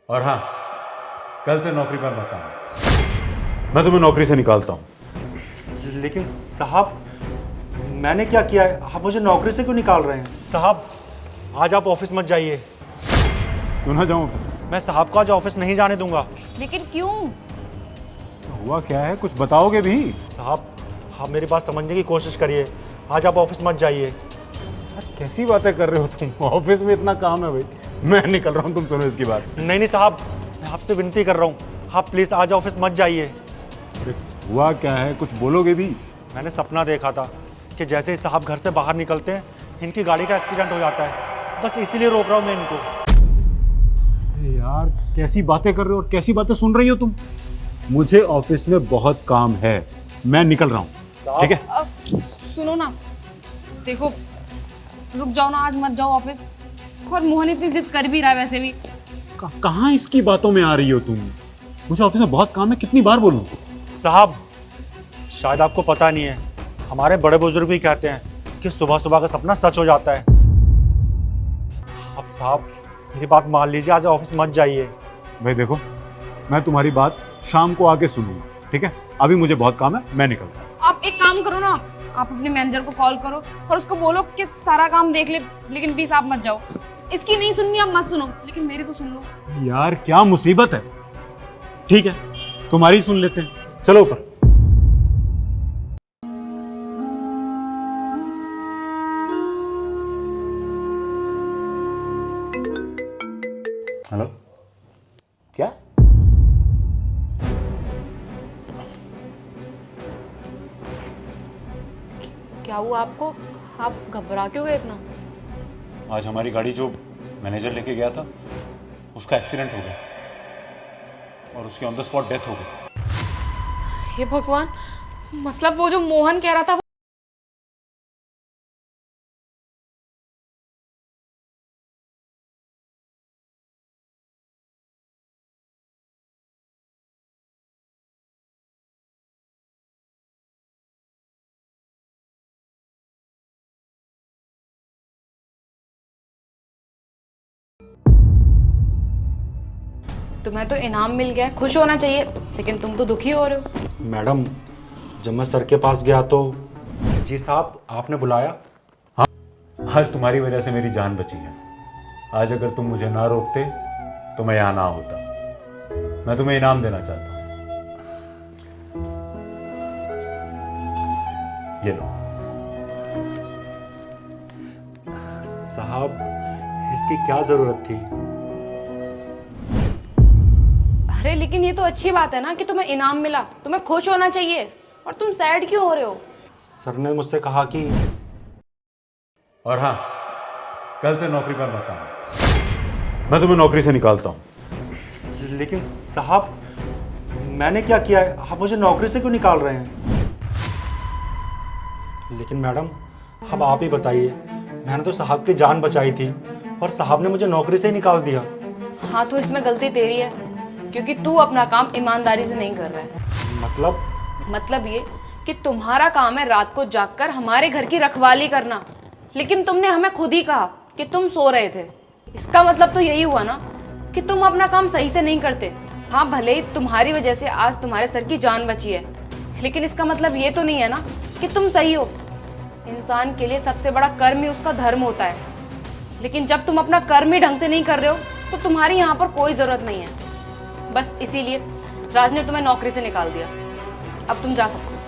और हाँ, कल से नौकरी पर मत आना, मैं तुम्हें नौकरी से निकालता हूँ। लेकिन साहब, मैंने क्या किया है? आप मुझे नौकरी से क्यों निकाल रहे हैं? साहब, आज आप ऑफिस मत जाइए। क्यों ना जाऊँ ऑफिस? मैं साहब को आज ऑफिस नहीं जाने दूंगा। लेकिन क्यों? हुआ क्या है, कुछ बताओगे भी? साहब, आप मेरी बात समझने की कोशिश करिए। आज आप ऑफिस मत जाइए। यार, कैसी बातें कर रहे हो तुम? ऑफिस में इतना काम है भाई, मैं निकल रहा हूँ, तुम सुनो इसकी बात। नहीं नहीं साहब, मैं आपसे विनती कर रहा हूँ, आप प्लीज़ आज ऑफिस मत जाइए। अरे हुआ क्या है, कुछ बोलोगे भी? मैंने सपना देखा था कि जैसे ही साहब घर से बाहर निकलते हैं, इनकी गाड़ी का एक्सीडेंट हो जाता है। बस इसीलिए रोक रहा हूँ मैं इनको। अरे यार, कैसी बातें कर रहे हो और कैसी बातें सुन रही हो तुम? मुझे ऑफिस में बहुत काम है, मैं निकल रहा हूँ, ठीक है? सुनो ना, देखो, रुक जाओ ना, आज मत जाओ ऑफिस। और मोहन इतनी जिद कर भी रहा है वैसे भी। कहाँ इसकी बातों में आ रही हो तुम? मुझे ऑफिस में बहुत काम है, कितनी बार बोलूं? साहब, शायद आपको पता नहीं है, हमारे बड़े बुजुर्ग भी कहते हैं कि सुबह सुबह का सपना सच हो जाता है। अब साहब, मेरी बात मान लीजिए, आज ऑफिस मत जाइए। भाई देखो, मैं तुम्हारी बात शाम को आके सुनूंगा, ठीक है? अभी मुझे बहुत काम है, मैं निकलता हूँ। आप एक काम करो ना, आप अपने मैनेजर को कॉल करो और उसको बोलो कि सारा काम देख ले, लेकिन प्लीज आप मत जाओ। इसकी नहीं सुननी, आप मत सुनो, लेकिन मेरी तो सुन लो। यार क्या मुसीबत है? ठीक है, तुम्हारी सुन लेते हैं, चलो ऊपर। हेलो, क्या? क्या हुआ आपको? आप घबरा क्यों गए इतना? आज हमारी गाड़ी जो मैनेजर लेके गया था, उसका एक्सीडेंट हो गया और उसकी ऑन द स्पॉट डेथ हो गई। हे भगवान, मतलब वो जो मोहन कह रहा था तुम्हें तो इनाम मिल गया, खुश होना चाहिए, लेकिन तुम तो दुखी हो रहे हो। मैडम, जब मैं सर के पास गया तो जी साहब, आपने बुलाया? हाँ, आज तुम्हारी वजह से मेरी जान बची है। आज अगर तुम मुझे ना रोकते तो मैं यहाँ ना होता। मैं तुम्हें इनाम देना चाहता हूँ, ये लो। साहब, इसकी क्या जरूरत थी? अरे लेकिन ये तो अच्छी बात है ना कि तुम्हें इनाम मिला, तुम्हें खुश होना चाहिए। और तुम सैड क्यों हो रहे हो? सर ने मुझसे कहा कि और हाँ, कल से नौकरी पर मत आना, मैं तुम्हें नौकरी से निकालता हूँ। लेकिन साहब, मैंने क्या किया है? आप मुझे नौकरी से क्यों निकाल रहे हैं? लेकिन मैडम, अब आप ही बताइए, मैंने तो साहब की जान बचाई थी और साहब ने मुझे नौकरी से ही निकाल दिया। हाँ, तो इसमें गलती तेरी है, क्योंकि तू अपना काम ईमानदारी से नहीं कर रहा है। मतलब ये कि तुम्हारा काम है रात को जागकर हमारे घर की रखवाली करना, लेकिन तुमने हमें खुद ही कहा कि तुम सो रहे थे। इसका मतलब तो यही हुआ ना कि तुम अपना काम सही से नहीं करते। हाँ, भले ही तुम्हारी वजह से आज तुम्हारे सर की जान बची है, लेकिन इसका मतलब ये तो नहीं है ना कि तुम सही हो। इंसान के लिए सबसे बड़ा कर्म ही उसका धर्म होता है, लेकिन जब तुम अपना कर्म ही ढंग से नहीं कर रहे हो तो तुम्हारी यहाँ पर कोई जरूरत नहीं है। बस इसीलिए राज ने तुम्हें नौकरी से निकाल दिया। अब तुम जा सकते हो।